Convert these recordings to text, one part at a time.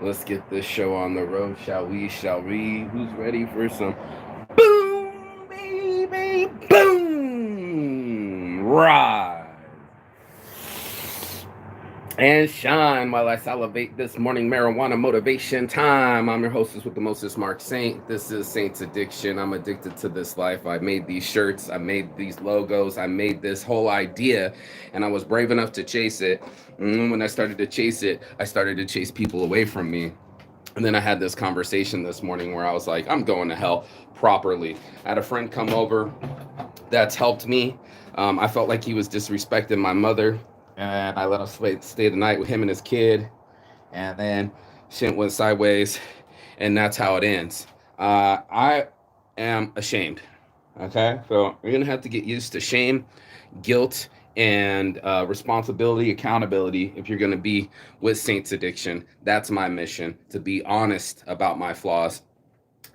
Let's get this show on the road, shall we? Shall we? Who's ready for some boom, baby, boom? Rise and shine while I salivate this morning marijuana motivation time. I'm your hostess with the mostest, Mark Saint. This is Saint's Addiction. I'm addicted to this life. I made these shirts, I made these logos, I made this whole idea, and I was brave enough to chase it. And when I started to chase it, I started to chase people away from me. And then I had this conversation this morning where I was like, I'm going to hell properly. I had a friend come over that's helped me. I felt like he was disrespecting my mother, and I let him stay the night with him and his kid. And then shit went sideways, and that's how it ends. I am ashamed. Okay, so you're gonna have to get used to shame, guilt, and responsibility, accountability if you're gonna be with Saints Addiction. That's my mission, to be honest about my flaws.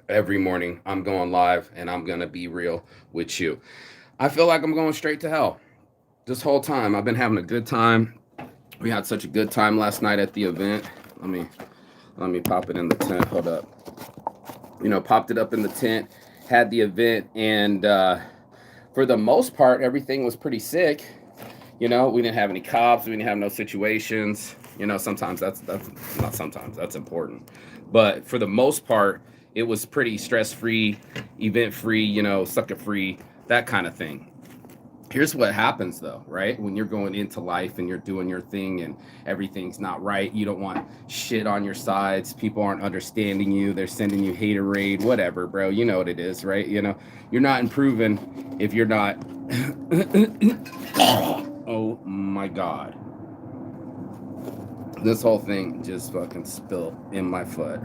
Every morning I'm going live and I'm gonna be real with you. I feel like I'm going straight to hell. This whole time I've been having a good time. We had such a good time last night at the event. Let me pop it in the tent. Hold up. Popped it up in the tent, had the event, and for the most part, everything was pretty sick. We didn't have any cops, we didn't have no situations. Sometimes that's not sometimes that's important, but for the most part, it was pretty stress free, event free, sucker free, that kind of thing. Here's what happens though, right? When you're going into life and you're doing your thing and everything's not right, you don't want shit on your sides. People aren't understanding you. They're sending you haterade, whatever, bro. You know what it is, right? You're not improving if you're not. Oh my God. This whole thing just fucking spilled in my foot.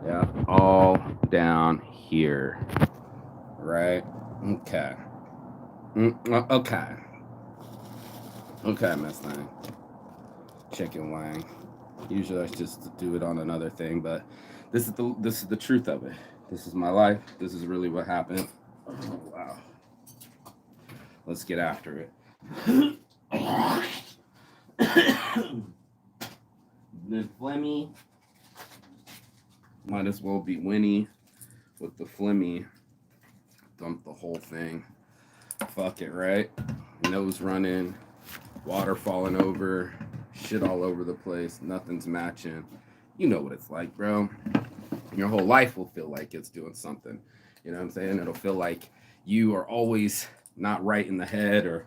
Yeah, all down here. Right? Okay. Okay. Okay, Miss Thing. Chicken wang. Usually I just do it on another thing, but this is the truth of it. This is my life. This is really what happened. Oh, wow. Let's get after it. The Flemmy might as well be Winnie with the Flemmy. Dump the whole thing. Fuck it, right? Nose running, water falling over, shit all over the place, nothing's matching. You know what it's like, bro. Your whole life will feel like it's doing something. You know what I'm saying? It'll feel like you are always not right in the head, or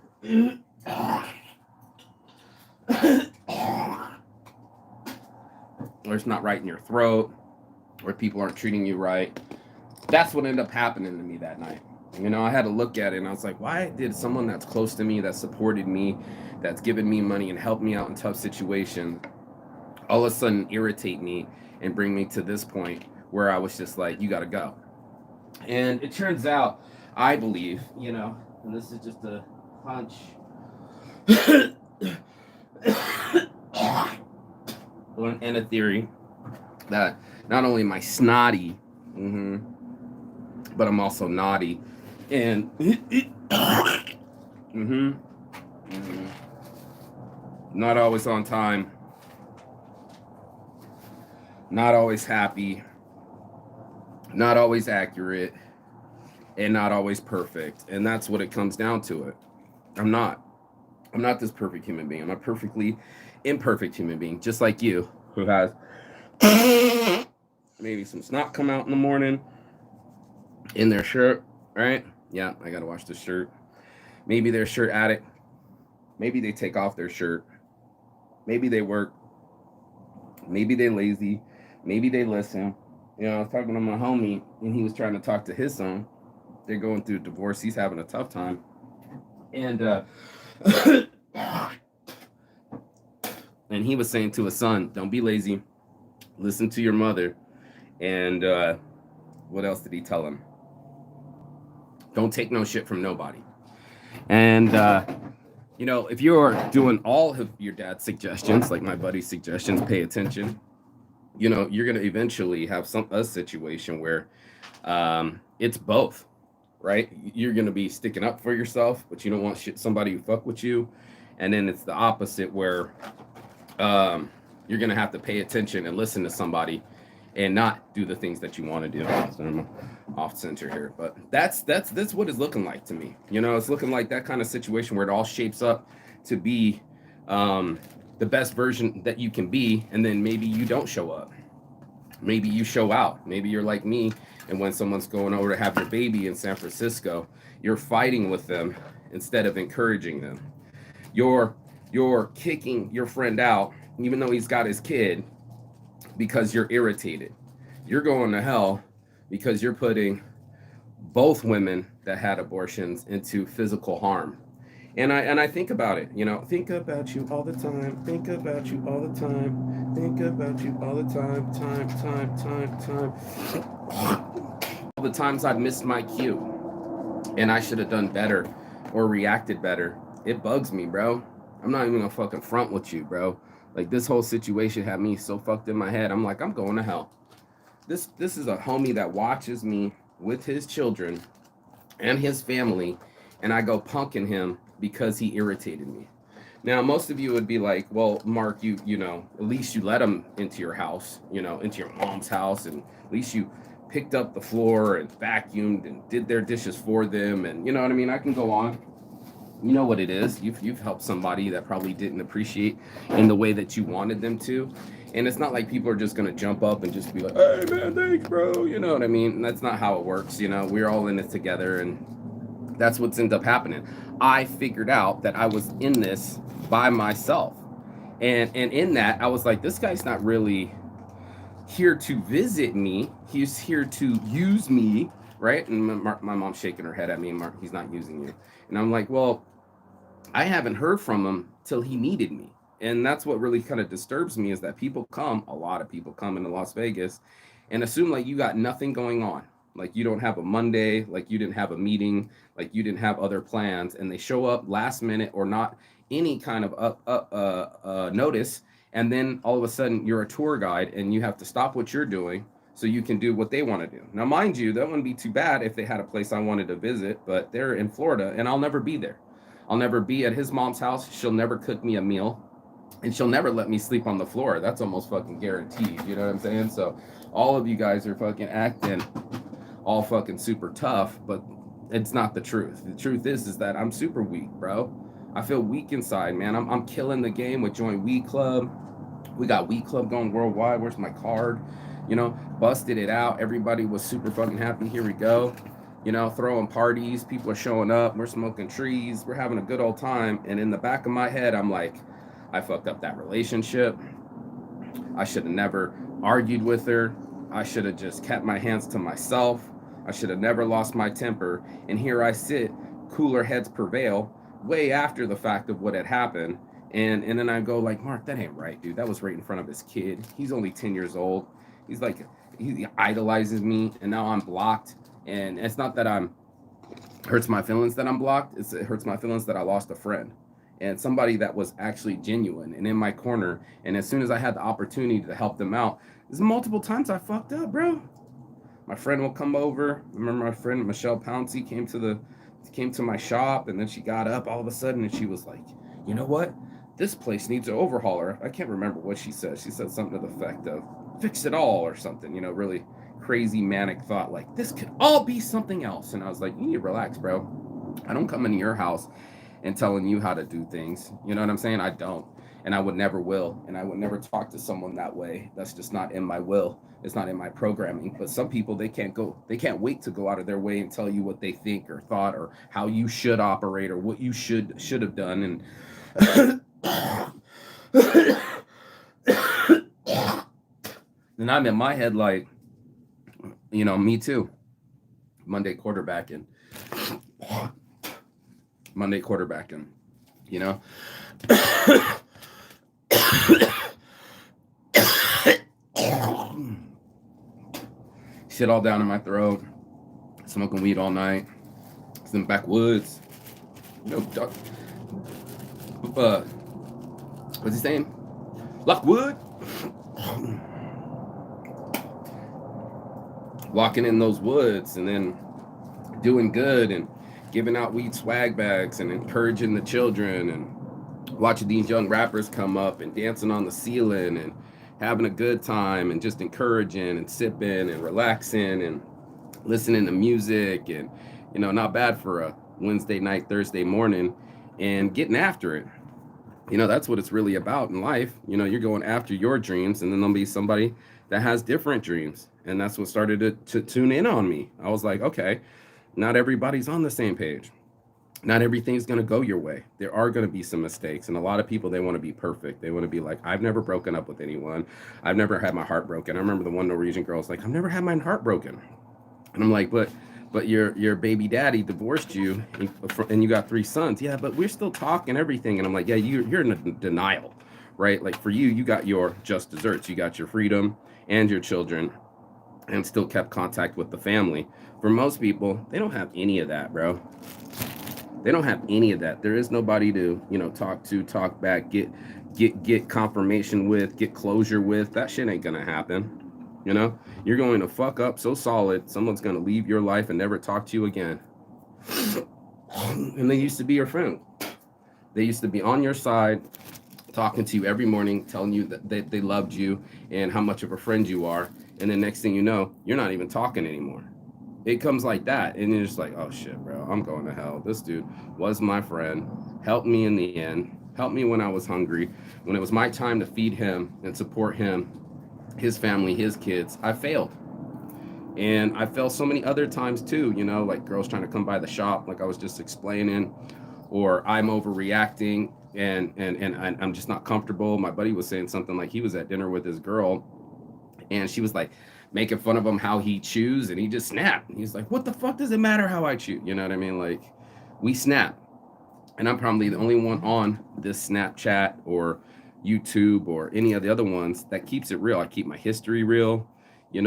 or it's not right in your throat, or people aren't treating you right. That's what ended up happening to me that night. I had to look at it and I was like, why did someone that's close to me, that supported me, that's given me money and helped me out in tough situations, all of a sudden irritate me and bring me to this point where I was just like, you gotta go. And it turns out, I believe, and this is just a hunch and a theory, that not only am I snotty, but I'm also naughty. And not always on time, not always happy, not always accurate, and not always perfect. And that's what it comes down to it. I'm not. I'm not this perfect human being. I'm a perfectly imperfect human being, just like you, who has maybe some snot come out in the morning in their shirt, right? Yeah, I gotta wash the shirt. Maybe they're a shirt addict. Maybe they take off their shirt. Maybe they work. Maybe they lazy. Maybe they listen. I was talking to my homie, and he was trying to talk to his son. They're going through a divorce. He's having a tough time. And and he was saying to his son, don't be lazy. Listen to your mother. And what else did he tell him? Don't take no shit from nobody. And if you're doing all of your dad's suggestions, like my buddy's suggestions, pay attention. You're gonna eventually have a situation where it's both, right? You're gonna be sticking up for yourself, but you don't want somebody who fuck with you, and then it's the opposite where you're you're going to have to pay attention and listen to somebody and not do the things that you want to do. So I'm off center here, but that's what it's looking like to me. You know, it's looking like that kind of situation where it all shapes up to be the best version that you can be, and then maybe you don't show up. Maybe you show out. Maybe you're like me, and when someone's going over to have your baby in San Francisco, you're fighting with them instead of encouraging them. You're kicking your friend out, even though he's got his kid, because you're irritated. You're going to hell because you're putting both women that had abortions into physical harm. And I think about it, you know, think about you all the time, think about you all the time, think about you all the time, time. All the times I've missed my cue and I should have done better or reacted better. It bugs me, bro. I'm not even gonna fucking front with you, bro. Like, this whole situation had me so fucked in my head. I'm like, I'm going to hell. This is a homie that watches me with his children and his family, and I go punking him because he irritated me. Now, most of you would be like, well, Mark, you know, at least you let him into your house, you know, into your mom's house, and at least you picked up the floor and vacuumed and did their dishes for them, and you know what I mean? I can go on. You know what it is. You've helped somebody that probably didn't appreciate in the way that you wanted them to. And it's not like people are just going to jump up and just be like, hey, man, thanks, bro. You know what I mean? And that's not how it works. You know, we're all in it together, and that's what's ended up happening. I figured out that I was in this by myself. And in that, I was like, this guy's not really here to visit me. He's here to use me, right? And my mom's shaking her head at me, and Mark, he's not using you. And I'm like, well, I haven't heard from him till he needed me. And that's what really kind of disturbs me, is that a lot of people come into Las Vegas and assume like you got nothing going on. Like you don't have a Monday, like you didn't have a meeting, like you didn't have other plans, and they show up last minute or not any kind of notice. And then all of a sudden you're a tour guide and you have to stop what you're doing so you can do what they want to do. Now, mind you, that wouldn't be too bad if they had a place I wanted to visit, but they're in Florida and I'll never be there. I'll never be at his mom's house. She'll never cook me a meal, and she'll never let me sleep on the floor. That's almost fucking guaranteed. You know what I'm saying? So all of you guys are fucking acting all fucking super tough, but it's not the truth. The truth is that I'm super weak, bro. I feel weak inside, man. I'm killing the game with Join Weed Club. We got Weed Club going worldwide. Where's my card? You know, busted it out. Everybody was super fucking happy. Here we go. You know, throwing parties. People are showing up. We're smoking trees. We're having a good old time. And in the back of my head, I'm like, I fucked up that relationship. I should have never argued with her. I should have just kept my hands to myself. I should have never lost my temper. And here I sit, cooler heads prevail, way after the fact of what had happened. And then I go like, Mark, that ain't right, dude. That was right in front of his kid. He's only 10 years old. He's like, he idolizes me, and now I'm blocked. And it's not that hurts my feelings that I'm blocked. It hurts my feelings that I lost a friend and somebody that was actually genuine and in my corner. And as soon as I had the opportunity to help them out, there's multiple times I fucked up, bro. My friend will come over. I remember my friend Michelle Pouncey came to my shop, and then she got up all of a sudden and she was like, you know what? This place needs an overhauler. I can't remember what she said. She said something to the effect of fix it all or something, you know, really crazy manic thought, like this could all be something else. And I was like, you need to relax, bro. I don't come into your house and telling you how to do things. You know what I'm saying? I don't. And I would never will. And I would never talk to someone that way. That's just not in my will. It's not in my programming. But some people, they can't wait to go out of their way and tell you what they think or thought or how you should operate or what you should have done. And I'm in my head like, you know, me too. Monday quarterbacking, you know. Shit all down in my throat, smoking weed all night, it's in the backwoods, you know, what's he saying? Lockwood? Walking in those woods and then doing good and giving out weed swag bags and encouraging the children and watching these young rappers come up and dancing on the ceiling and having a good time and just encouraging and sipping and relaxing and listening to music and, not bad for a Wednesday night, Thursday morning, and getting after it. That's what it's really about in life. You're going after your dreams, and then there'll be somebody that has different dreams. And that's what started to tune in on me. I was like, okay, not everybody's on the same page. Not everything's going to go your way. There are going to be some mistakes. And a lot of people, they want to be perfect. They want to be like, I've never broken up with anyone. I've never had my heart broken. I remember the one Norwegian girl's like, I've never had my heart broken. And I'm like, but your baby daddy divorced you and you got 3 sons. Yeah, but we're still talking everything. And I'm like, yeah, you're in denial, right? Like for you got your just desserts. You got your freedom and your children and still kept contact with the family. For most people, they don't have any of that, bro. They don't have any of that. There is nobody to, talk to, talk back, get confirmation with, get closure with. That shit ain't gonna happen. You're going to fuck up so solid, someone's going to leave your life and never talk to you again. And they used to be your friend. They used to be on your side, talking to you every morning, telling you that they loved you and how much of a friend you are. And then next thing you know, you're not even talking anymore. It comes like that. And you're just like, oh shit, bro, I'm going to hell. This dude was my friend, helped me in the end, helped me when I was hungry. When it was my time to feed him and support him, his family, his kids, I failed. And I failed so many other times too, like girls trying to come by the shop, like I was just explaining, or I'm overreacting and I'm just not comfortable. My buddy was saying something like he was at dinner with his girl and she was like making fun of him how he chews and he just snapped. He's like, what the fuck does it matter how I chew? You know what I mean? Like we snap. And I'm probably the only one on this Snapchat or YouTube or any of the other ones that keeps it real. I keep my history real. You're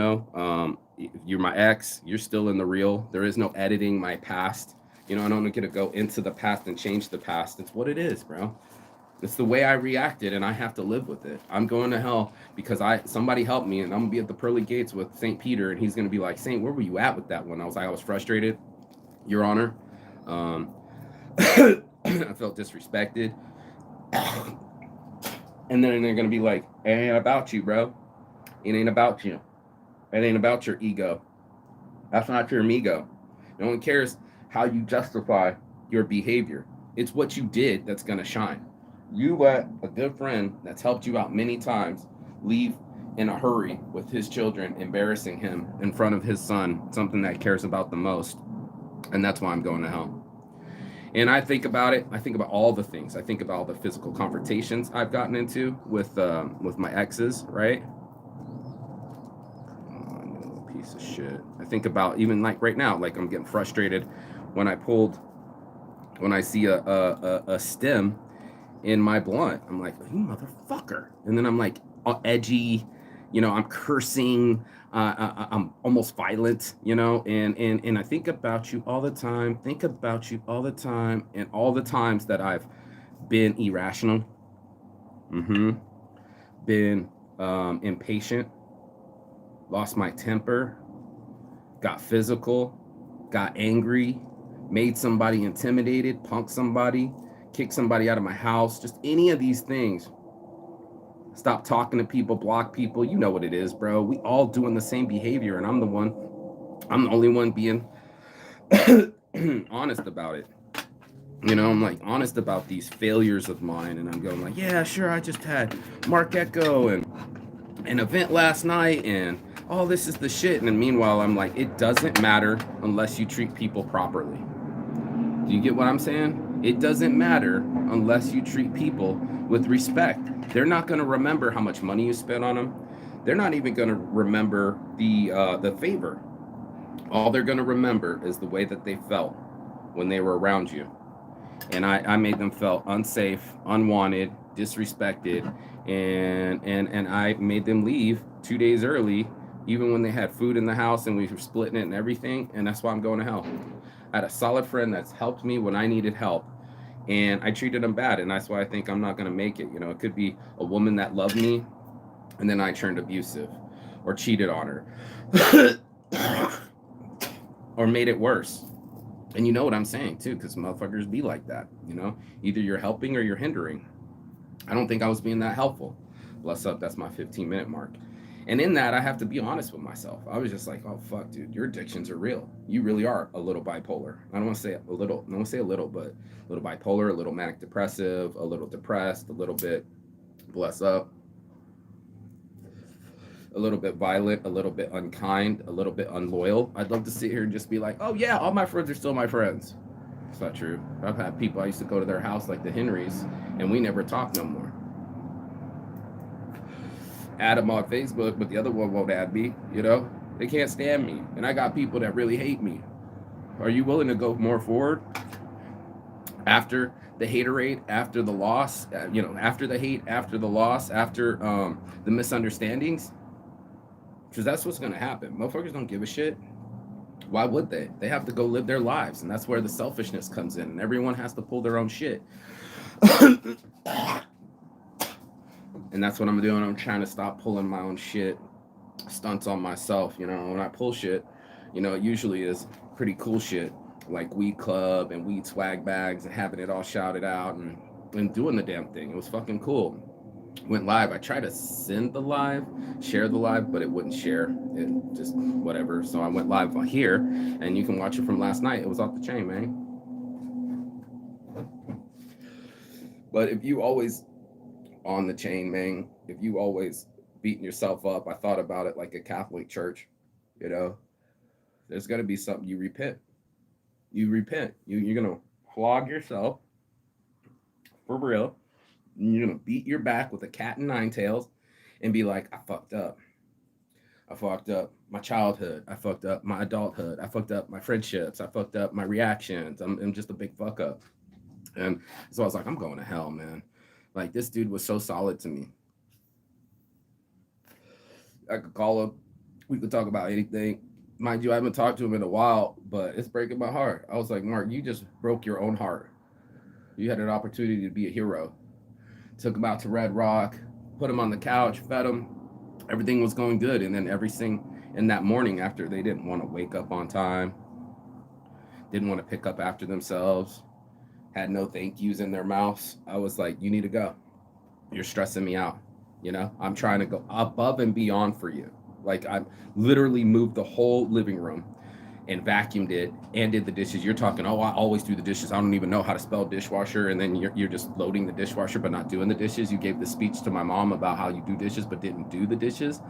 my ex, you're still in the real. There is no editing my past. I don't get to go into the past and change the past. It's what it is, bro. It's the way I reacted and I have to live with it. I'm going to hell because somebody helped me and I'm gonna be at the pearly gates with St. Peter and he's gonna be like, Saint, where were you at with that one? I was like, I was frustrated, Your Honor. I felt disrespected. And then they're going to be like, it ain't about you, bro. It ain't about you. It ain't about your ego. That's not your amigo. No one cares how you justify your behavior. It's what you did that's going to shine. You let a good friend that's helped you out many times leave in a hurry with his children, embarrassing him in front of his son, something that cares about the most. And that's why I'm going to hell. And I think about it. I think about all the things. I think about all the physical confrontations I've gotten into with my exes, right? Oh, little piece of shit. I think about even like right now, like I'm getting frustrated when I see a stem in my blunt. I'm like, you motherfucker. And then I'm like edgy, I'm cursing. I'm almost violent, and I think about you all the time, and all the times that I've been irrational, been impatient, lost my temper, got physical, got angry, made somebody intimidated, punked somebody, kicked somebody out of my house, just any of these things. Stop talking to people, block people. You know what it is, bro. We all doing the same behavior, and I'm the only one being honest about it. I'm like honest about these failures of mine, and I'm going like, yeah, sure, I just had Mark Echo and an event last night, and all this is the shit. And then meanwhile, I'm like, it doesn't matter unless you treat people properly. Do you get what I'm saying? It doesn't matter unless you treat people with respect. They're not going to remember how much money you spent on them. They're not even going to remember the favor. All they're going to remember is the way that they felt when they were around you. And I made them feel unsafe, unwanted, disrespected, and I made them leave 2 days early, even when they had food in the house and we were splitting it and everything. And that's why I'm going to hell. I had a solid friend that's helped me when I needed help. And I treated them bad, and that's why I think I'm not going to make it. It could be a woman that loved me, and then I turned abusive, or cheated on her, or made it worse. And you know what I'm saying, too, because motherfuckers be like that, Either you're helping or you're hindering. I don't think I was being that helpful. Bless up, that's my 15-minute mark. And in that, I have to be honest with myself. I was just like, oh, fuck, dude, your addictions are real. You really are a little bipolar. I don't want to say a little, I don't want to say a little, but a little bipolar, a little manic depressive, a little depressed, a little bit, bless up, a little bit violent, a little bit unkind, a little bit unloyal. I'd love to sit here and just be like, oh, yeah, all my friends are still my friends. It's not true. I've had people, I used to go to their house like the Henrys, and we never talk no more. Add them on Facebook, but the other one won't add me, you know? They can't stand me. And I got people that really hate me. Are you willing to go more forward? After the haterade, after the loss, after the hate, after the loss, after the misunderstandings? Because that's what's going to happen. Motherfuckers don't give a shit. Why would they? They have to go live their lives. And that's where the selfishness comes in. And everyone has to pull their own shit. And that's what I'm doing. I'm trying to stop pulling my own shit, stunts on myself. When I pull shit, it usually is pretty cool shit, like weed club and weed swag bags and having it all shouted out and doing the damn thing. It was fucking cool. Went live. I tried to send the live, share the live, but it wouldn't share. It just whatever. So I went live here, and you can watch it from last night. It was off the chain, man. But if you always on the chain, man, if you always beating yourself up, I thought about it like a Catholic church, there's going to be something you repent. You're going to flog yourself for real. You're going to beat your back with a cat and nine tails and be like, I fucked up. I fucked up my childhood. I fucked up my adulthood. I fucked up my friendships. I fucked up my reactions. I'm just a big fuck up. And so I was like, I'm going to hell, man. Like, this dude was so solid to me. I could call him. We could talk about anything. Mind you, I haven't talked to him in a while, but it's breaking my heart. I was like, Mark, you just broke your own heart. You had an opportunity to be a hero. Took him out to Red Rock, put him on the couch, fed him. Everything was going good. And then everything in that morning after, they didn't want to wake up on time, didn't want to pick up after themselves, had no thank yous in their mouths. I was like, you need to go. You're stressing me out. I'm trying to go above and beyond for you. Like, I literally moved the whole living room and vacuumed it and did the dishes. You're talking, oh, I always do the dishes. I don't even know how to spell dishwasher. And then you're just loading the dishwasher but not doing the dishes. You gave the speech to my mom about how you do dishes but didn't do the dishes.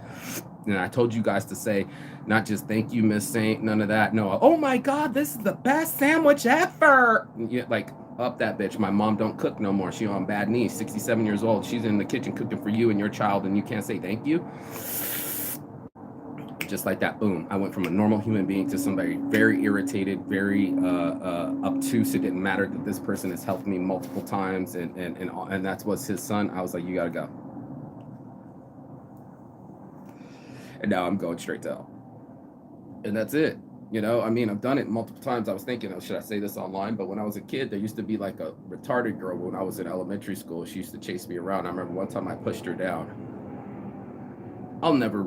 And I told you guys to say, not just thank you, Miss Saint, none of that. No, oh my God, this is the best sandwich ever. Like, up that bitch. My mom don't cook no more. She on bad knees, 67 years old. She's in the kitchen cooking for you and your child, and you can't say thank you. Just like that, boom. I went from a normal human being to somebody very irritated, very obtuse. It didn't matter that this person has helped me multiple times, and that was his son. I was like, you gotta go. And now I'm going straight to hell. And that's it. I've done it multiple times. I was thinking, oh, should I say this online? But when I was a kid, there used to be like a retarded girl when I was in elementary school. She used to chase me around. I remember one time I pushed her down. I'll never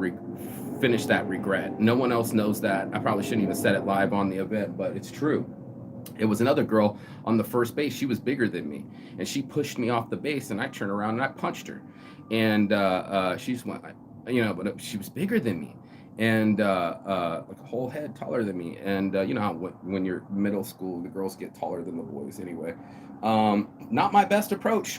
finish that regret. No one else knows that. I probably shouldn't even said it live on the event, but it's true. It was another girl on the first base. She was bigger than me, and she pushed me off the base, and I turned around and I punched her. And she just went, but she was bigger than me. And like a whole head taller than me. And how when you're middle school, the girls get taller than the boys anyway. Not my best approach.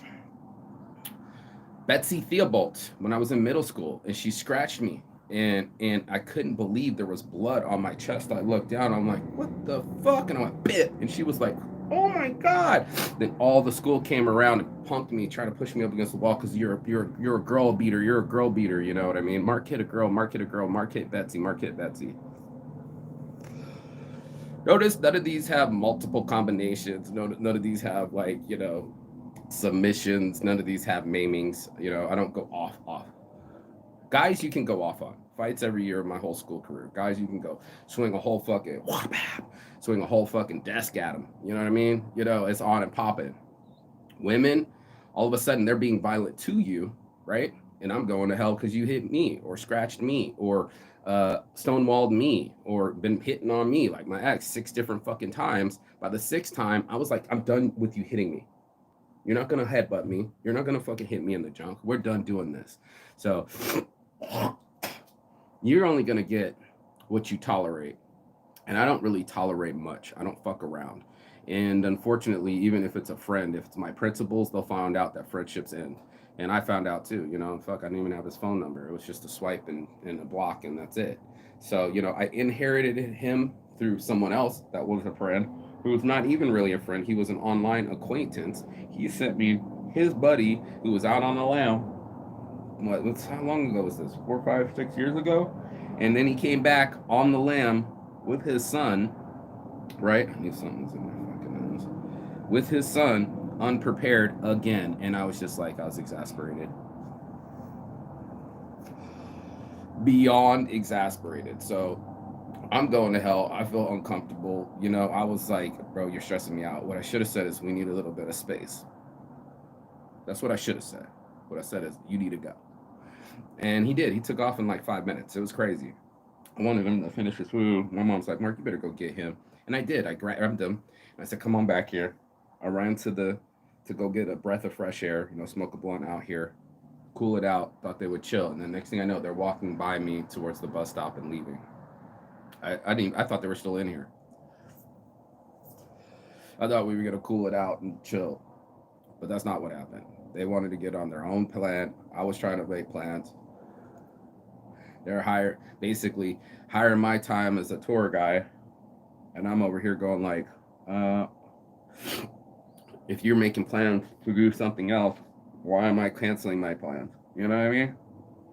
Betsy Theobald, when I was in middle school, and she scratched me, and I couldn't believe there was blood on my chest. I looked down, I'm like, what the fuck? And I went, bit. And she was like, oh my God. Then all the school came around and punked me, trying to push me up against the wall because you're a girl beater. You're a girl beater. You know what I mean? Mark hit a girl. Mark hit a girl. Mark hit Betsy. Mark hit Betsy. Notice none of these have multiple combinations. None of these have submissions. None of these have maimings. I don't go off. Guys, you can go off on. Fights every year of my whole school career. Guys, you can go swing a whole fucking desk at them. You know what I mean? It's on and popping. Women, all of a sudden, they're being violent to you, right? And I'm going to hell because you hit me or scratched me or stonewalled me or been hitting on me like my ex 6 different fucking times. By the 6th time, I was like, I'm done with you hitting me. You're not gonna headbutt me. You're not gonna fucking hit me in the junk. We're done doing this. So you're only gonna get what you tolerate. And I don't really tolerate much. I don't fuck around. And unfortunately, even if it's a friend, if it's my principals, they'll find out that friendships end. And I found out too, fuck, I didn't even have his phone number. It was just a swipe and a block, and that's it. So, I inherited him through someone else that was a friend who was not even really a friend. He was an online acquaintance. He sent me his buddy who was out on the lam. How long ago was this? 4, 5, 6 years ago? And then he came back on the lam with his son, right? I knew something was in my fucking nose. With his son, unprepared again. And I was just like, I was exasperated. Beyond exasperated. So I'm going to hell. I feel uncomfortable. I was like, bro, you're stressing me out. What I should have said is, we need a little bit of space. That's what I should have said. What I said is, you need to go. And he did. He took off in like 5 minutes. It was crazy. I wanted him to finish his food. My mom's like, Mark, you better go get him. And I did. I grabbed him. And I said, come on back here. I ran to go get a breath of fresh air, smoke a blunt out here, cool it out. Thought they would chill. And the next thing I know, they're walking by me towards the bus stop and leaving. I thought they were still in here. I thought we were going to cool it out and chill. But that's not what happened. They wanted to get on their own plan. I was trying to make plans. They're basically hiring my time as a tour guy, and I'm over here going like, if you're making plans to do something else, why am I canceling my plans? You know what I mean?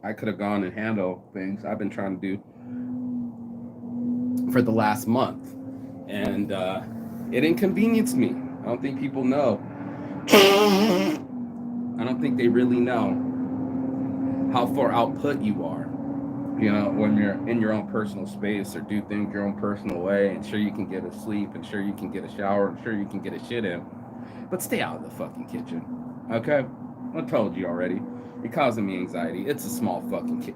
I could have gone and handled things I've been trying to do for the last month, and it inconvenienced me. I don't think people know. I don't think they really know how far output you are. When you're in your own personal space or do things your own personal way, and sure you can get a sleep, and sure you can get a shower, and sure you can get a shit in, but stay out of the fucking kitchen, okay? I told you already. You're causing me anxiety. It's a small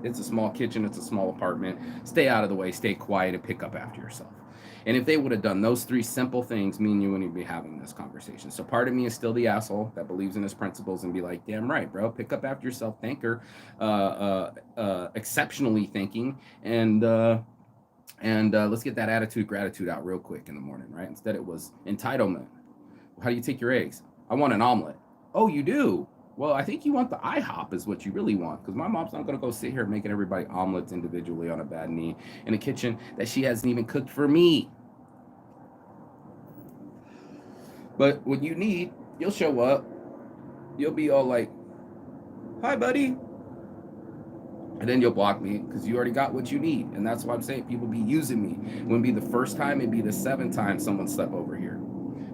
it's a small kitchen. It's a small apartment. Stay out of the way. Stay quiet and pick up after yourself. And if they would have done those 3 simple things, me and you wouldn't be having this conversation. So part of me is still the asshole that believes in his principles and be like, damn right, bro, pick up after yourself, thinker, exceptionally thinking, and let's get that attitude, gratitude out real quick in the morning, right? Instead it was entitlement. How do you take your eggs? I want an omelet. Oh, you do? Well, I think you want the IHOP is what you really want, because my mom's not going to go sit here making everybody omelets individually on a bad knee in a kitchen that she hasn't even cooked for me. But when you need, you'll show up. You'll be all like, hi, buddy. And then you'll block me because you already got what you need. And that's why I'm saying people be using me. It wouldn't be the first time, it'd be the 7th time someone slept over here.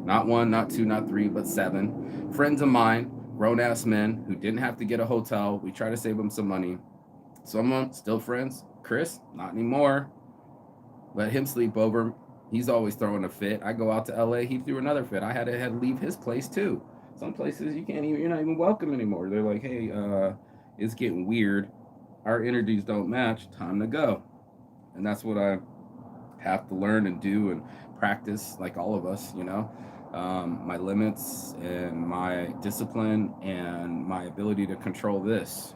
Not 1, not 2, not 3, but 7. Friends of mine, grown-ass men who didn't have to get a hotel. We try to save them some money. Someone, still friends. Chris, not anymore. Let him sleep over. He's always throwing a fit. I go out to LA, he threw another fit. I had to leave his place too. Some places you're not even welcome anymore. They're like, hey, it's getting weird. Our energies don't match. Time to go. And that's what I have to learn and do and practice, like all of us, my limits and my discipline and my ability to control this.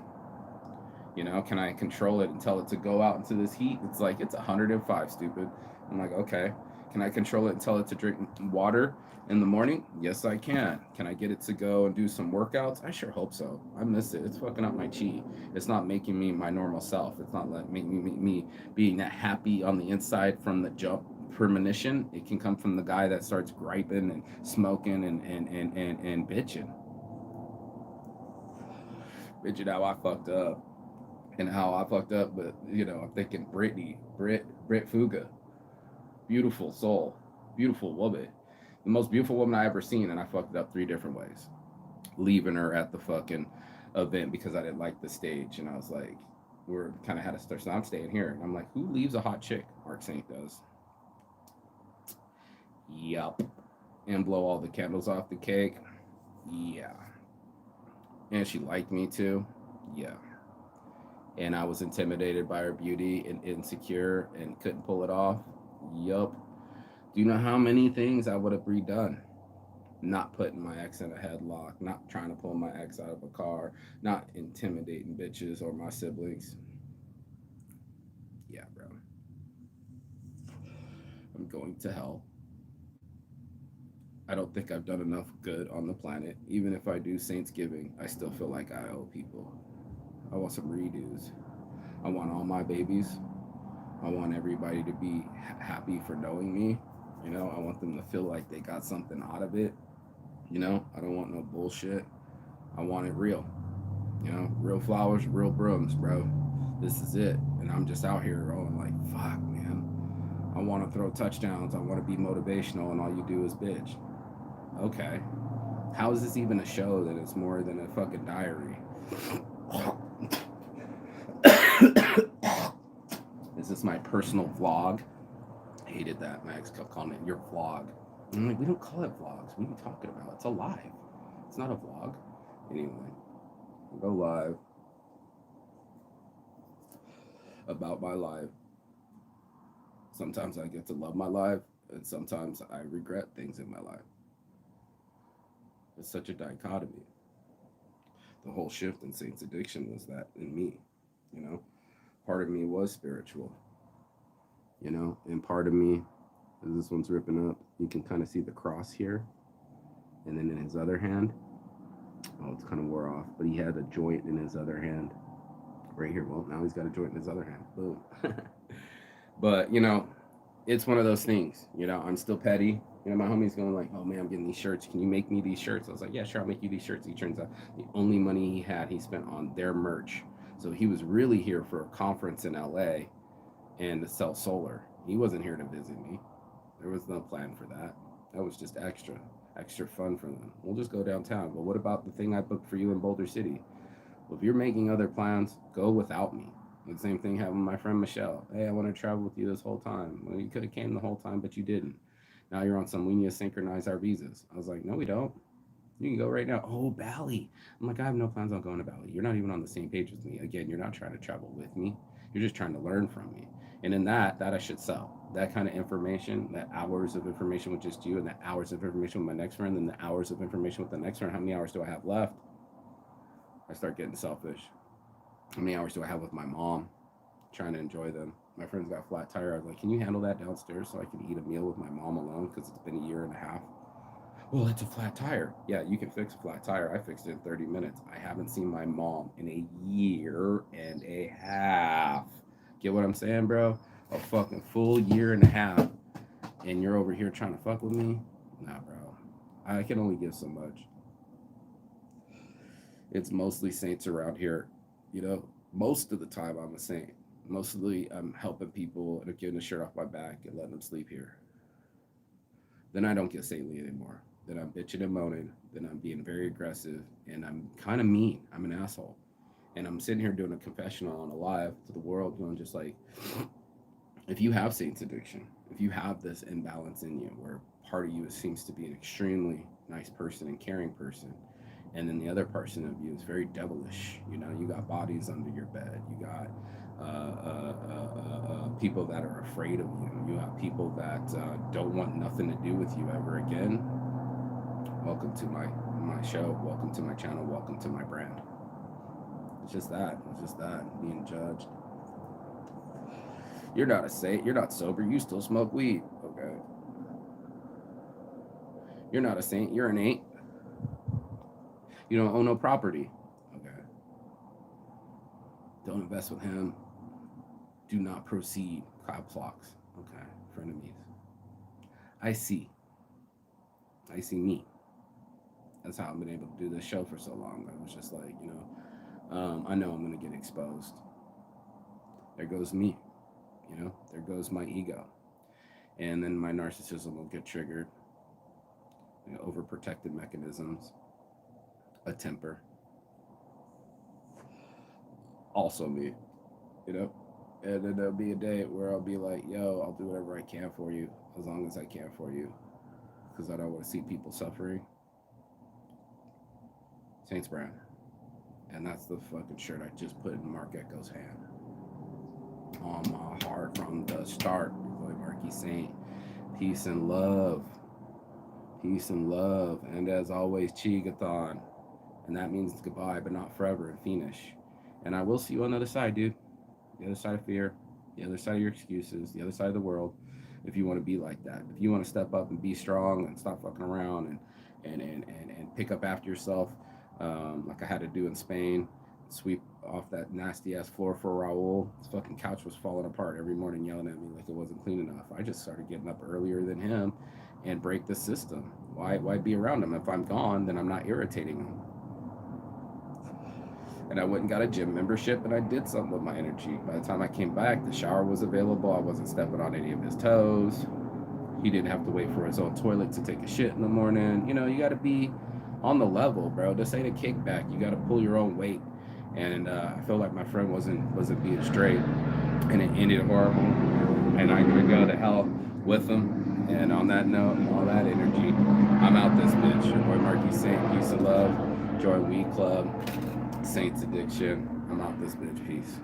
Can I control it and tell it to go out into this heat? It's like, it's 105, stupid. I'm like, okay. Can I control it and tell it to drink water in the morning? Yes, I can. Can I get it to go and do some workouts? I sure hope so. I miss it. It's fucking up my chi. It's not making me my normal self. It's not making me being that happy on the inside from the jump. Premonition, it can come from the guy that starts griping and smoking and bitching. Bitching how I fucked up. And how I fucked up, but I'm thinking Brit Fuga. Beautiful soul. Beautiful woman. The most beautiful woman I ever seen, and I fucked it up 3 different ways. Leaving her at the fucking event because I didn't like the stage. And I was like, we're kind of had a start, so I'm staying here. And I'm like, who leaves a hot chick? Mark Saint does. Yup. And blow all the candles off the cake. Yeah. And she liked me too. Yeah. And I was intimidated by her beauty and insecure and couldn't pull it off. Yup. Do you know how many things I would have redone? not putting my ex in a headlock, not trying to pull my ex out of a car, not intimidating bitches or my siblings. Yeah, bro. I'm going to hell. I don't think I've done enough good on the planet. Even if I do Saintsgiving, I still feel like I owe people. I want some redos. I want all my babies. I want everybody to be happy for knowing me. You know, I want them to feel like they got something out of it. You know, I don't want no bullshit. I want it real. You know, real flowers, real brooms, bro. This is it. And I'm just out here going like, fuck, man. I want to throw touchdowns. I want to be motivational, and all you do is bitch. Okay. How is this even a show that it's more than a fucking diary? Is this my personal vlog? I hated that. My ex kept calling it your vlog. I'm like, we don't call it vlogs. What are you talking about? It's a live. It's not a vlog. Anyway, I'll go live about my life. Sometimes I get to love my life, and sometimes I regret things in my life. It's such a dichotomy. The whole shift in Saint's addiction was that in me, you know. Part of me was spiritual, you know, and part of me, as this one's ripping up, you can kind of see the cross here, and then in his other hand, oh, it's kind of wore off, but he had a joint in his other hand, right here. Well, now he's got a joint in his other hand. Boom. But you know, it's one of those things. You know, I'm still petty. You know, my homie's going like, "Oh man, I'm getting these shirts. Can you make me these shirts?" I was like, "Yeah, sure, I'll make you these shirts." He turns out the only money he had, he spent on their merch. So he was really here for a conference in LA and to sell solar. He wasn't here to visit me. There was no plan for that. That was just extra fun for them. We'll just go downtown. But what about the thing I booked for you in Boulder City? Well, if you're making other plans, go without me. The same thing happened with my friend Michelle. Hey, I want to travel with you this whole time. Well, you could have came the whole time, but you didn't. Now you're on some, we need to synchronize our visas. I was like, no, we don't. You can go right now. Oh, Bali. I'm like, I have no plans on going to Bali. You're not even on the same page with me. Again, you're not trying to travel with me. You're just trying to learn from me. And in that I should sell. That kind of information, that hours of information with just you, and the hours of information with my next friend, and the hours of information with the next friend. How many hours do I have left? I start getting selfish. How many hours do I have with my mom? Trying to enjoy them. My friend's got a flat tire. I was like, can you handle that downstairs so I can eat a meal with my mom alone? Because it's been a year and a half. Well, it's a flat tire. Yeah, you can fix a flat tire. I fixed it in 30 minutes. I haven't seen my mom in a year and a half. Get what I'm saying, bro? A fucking full year and a half. And you're over here trying to fuck with me? Nah, bro. I can only give so much. It's mostly saints around here. You know, most of the time I'm a saint. Mostly I'm helping people and giving the shirt off my back and letting them sleep here. Then I don't get saintly anymore. Then I'm bitching and moaning. Then I'm being very aggressive and I'm kind of mean. I'm an asshole. And I'm sitting here doing a confessional on a live to the world, going just like, if you have saints addiction, if you have this imbalance in you where part of you seems to be an extremely nice person and caring person, and then the other person of you is very devilish. You know, you got bodies under your bed. You got people that are afraid of you. You have people that don't want nothing to do with you ever again. Welcome to my show. Welcome to my channel. Welcome to my brand. It's just that. It's just that being judged. You're not a saint. You're not sober. You still smoke weed. Okay. You're not a saint. You're an ain't. You don't own no property. Okay. Don't invest with him. Do not proceed. Caps locks. Okay. Frenemies. I see. I see me. That's how I've been able to do this show for so long. I was just like, I know I'm going to get exposed. There goes me. There goes my ego. And then my narcissism will get triggered. Overprotective mechanisms. A temper. Also me. And then there'll be a day where I'll be like, yo, I'll do whatever I can for you, as long as I can for you. Because I don't want to see people suffering. Saints brand. And that's the fucking shirt I just put in Mark Echo's hand. On my heart from the start. Boy, Marky Saint. Peace and love. Peace and love. And as always, Chigathon. And that means goodbye, but not forever and finish. And I will see you on the other side, dude. The other side of fear, the other side of your excuses, the other side of the world. If you want to be like that, if you want to step up and be strong and stop fucking around and pick up after yourself, like I had to do in Spain, sweep off that nasty ass floor for Raul. His fucking couch was falling apart every morning, yelling at me like it wasn't clean enough. I just started getting up earlier than him and break the system. Why be around him? If I'm gone, then I'm not irritating him. And I went and got a gym membership and I did something with my energy. By the time I came back, the shower was available. I wasn't stepping on any of his toes. He didn't have to wait for his own toilet to take a shit in the morning. You know, you got to be on the level, bro. This ain't a kickback. You got to pull your own weight. And I feel like my friend wasn't being straight, and it ended horrible. And I'm gonna go to hell with him. And on that note, and all that energy, I'm out this bitch. Your boy Marky Saint, peace and love. Join Weed Club, Saints Addiction. I'm out this bitch. Peace.